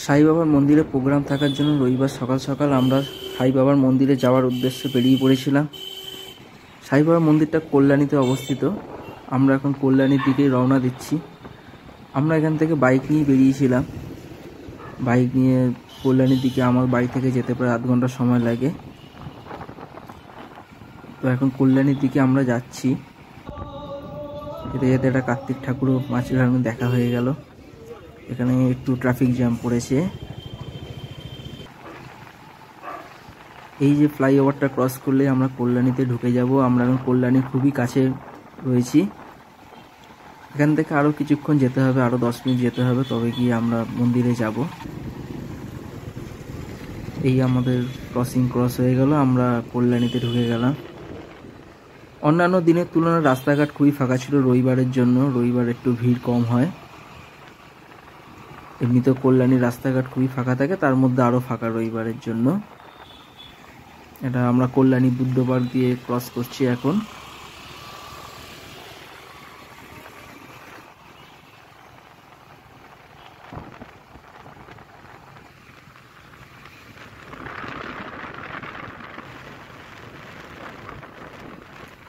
সাই বাবার মন্দিরে প্রোগ্রাম থাকার জন্য রবিবার সকাল সকাল আমরা সাই বাবার মন্দিরে যাওয়ার উদ্দেশ্যে বেরিয়ে পড়েছিলাম। সাই বাবার মন্দিরটা কল্যাণীতে অবস্থিত। আমরা এখন কল্যাণীর দিকে রওনা দিচ্ছি। আমরা এখান থেকে বাইক নিয়ে বেরিয়েছিলাম। বাইক নিয়ে কল্যাণীর দিকে আমার বাড়ি থেকে যেতে প্রায় আধ ঘন্টা সময় লাগে। তো এখন কল্যাণীর দিকে আমরা যাচ্ছি। যেতে যেতে একটা কার্তিক ঠাকুর ও মাছের ভাঙন দেখা হয়ে গেল। এখানে একটু ট্রাফিক জ্যাম পড়েছে। এই যে ফ্লাইওভারটা ক্রস করলে আমরা কল্যাণীতে ঢুকে যাব। আমরা এখন কল্যাণী খুবই কাছে রয়েছি। এখান থেকে আরও কিছুক্ষণ যেতে হবে, আরও 10 মিনিট যেতে হবে, তবে গিয়ে আমরা মন্দিরে যাব। এই আমাদের ক্রস হয়ে গেল, আমরা কল্যাণীতে ঢুকে গেলাম। অন্যান্য দিনের তুলনায় রাস্তাঘাট খুবই ফাঁকা ছিল রবিবারের জন্য। রবিবার একটু ভিড় কম হয়। এমনিতেও কল্যাণীর রাস্তাঘাট খুবই ফাঁকা থাকে, তার মধ্যে আরও ফাঁকা রবিবারের জন্য। এটা আমরা কল্যাণী বুদ্ধ পার্ক দিয়ে ক্রস করছি এখন।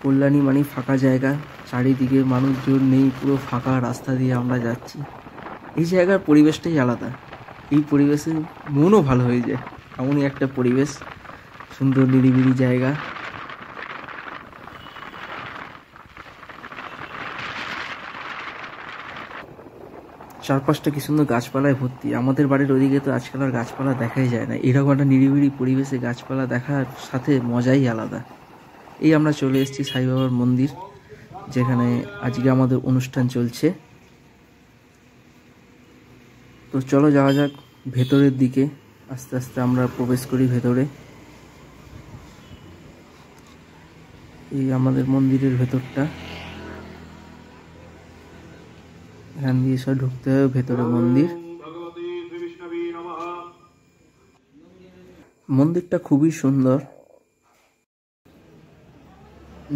কল্যাণী মানে ফাঁকা জায়গা, চারিদিকে মানুষজন নেই, পুরো ফাঁকা রাস্তা দিয়ে আমরা যাচ্ছি। এই জায়গার পরিবেশটাই আলাদা। এই পরিবেশে মনও ভালো হয়ে যায়। এমনই একটা পরিবেশ, সুন্দর নিরিবিলি জায়গা। চারপাশটা কি সুন্দর গাছপালায় ভর্তি। আমাদের বাড়ির ওদিকে তো আজকাল আর গাছপালা দেখাই যায় না। এরকম একটা নিরিবিলি পরিবেশে গাছপালা দেখার সাথে মজাই আলাদা। এই আমরা চলে এসেছি সাই বাবার মন্দির, যেখানে আজকে আমাদের অনুষ্ঠান চলছে। তো চলো যাওয়া যাক ভেতরের দিকে। আস্তে আস্তে আমরা প্রবেশ করি ভেতরে। এই আমাদের মন্দিরের ভেতরটা। এখান দিয়ে সব ঢুকতে হবে ভেতরে মন্দির। মন্দিরটা খুবই সুন্দর।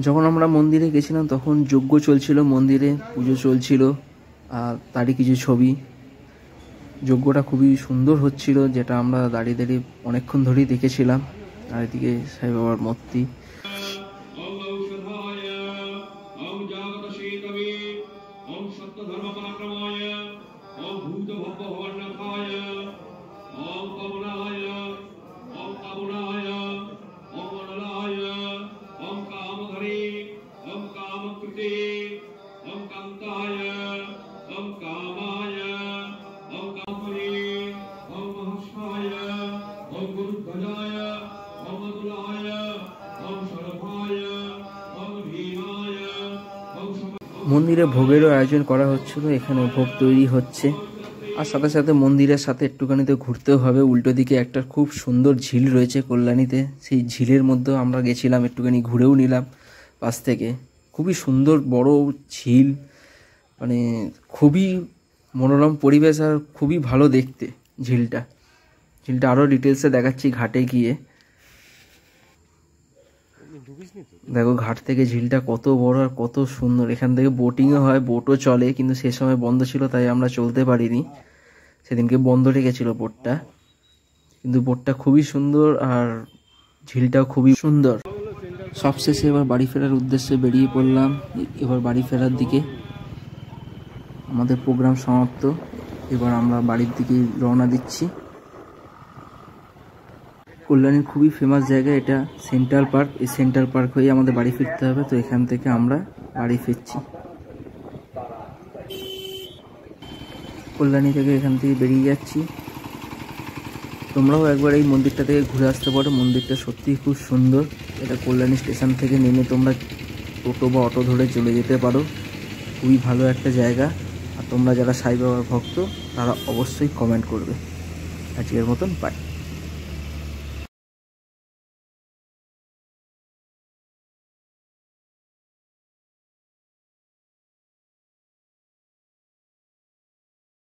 যখন আমরা মন্দিরে গেছিলাম তখন যজ্ঞ চলছিল, মন্দিরে পুজো চলছিল, আর তারই কিছু ছবি। যজ্ঞটা খুবই সুন্দর হচ্ছিল, যেটা আমরা দাঁড়িয়ে দাঁড়িয়ে অনেকক্ষণ ধরেই দেখেছিলাম। আর এদিকে সাই বাবার মূর্তি। মন্দিরে ভোগেরও আয়োজন করা হচ্ছিল। এখানে ভোগ তৈরি হচ্ছে। আর সাথে সাথে মন্দিরের সাথে একটুখানি তো ঘুরতেও হবে। উল্টো দিকে একটা খুব সুন্দর ঝিল রয়েছে কল্যাণীতে। সেই ঝিলের মধ্যেও আমরা গেছিলাম, একটুখানি ঘুরেও নিলাম পাশ থেকে। খুবই সুন্দর বড় ঝিল, মানে খুবই মনোরম পরিবেশ আর খুবই ভালো দেখতে ঝিলটা। আরও ডিটেলসে দেখাচ্ছি ঘাটে গিয়ে। দেখো ঘাট থেকে ঝিলটা কত বড় আর কত সুন্দর। এখান থেকে বোটিংও হয়, বোটও চলে, কিন্তু সে সময় বন্ধ ছিল তাই আমরা চলতে পারিনি। সেদিনকে বন্ধ রেখেছিল বোটটা, কিন্তু বোটটা খুবই সুন্দর আর ঝিলটাও খুবই সুন্দর। সবশেষে এবার বাড়ি ফেরার উদ্দেশ্যে বেরিয়ে পড়লাম। এবার বাড়ি ফেরার দিকে। আমাদের প্রোগ্রাম সমাপ্ত। এবার আমরা বাড়ির দিকে রওনা দিচ্ছি। কল্যাণীর খুবই ফেমাস জায়গা এটা সেন্ট্রাল পার্ক। এই সেন্ট্রাল পার্ক হয়ে আমাদের বাড়ি ফিরতে হবে। তো এখান থেকে আমরা বাড়ি ফিরছি। কল্যাণী থেকে এখান থেকে বেরিয়ে যাচ্ছি। তোমরাও একবার এই মন্দিরটা থেকে ঘুরে আসতে পারো। মন্দিরটা সত্যিই খুব সুন্দর। এটা কল্যাণী স্টেশন থেকে নেমে তোমরা টোটো বা অটো ধরে চলে যেতে পারো। খুবই ভালো একটা জায়গা। আর তোমরা যারা সাই বাবার ভক্ত তারা অবশ্যই কমেন্ট করবে। আজকের মতন বাই।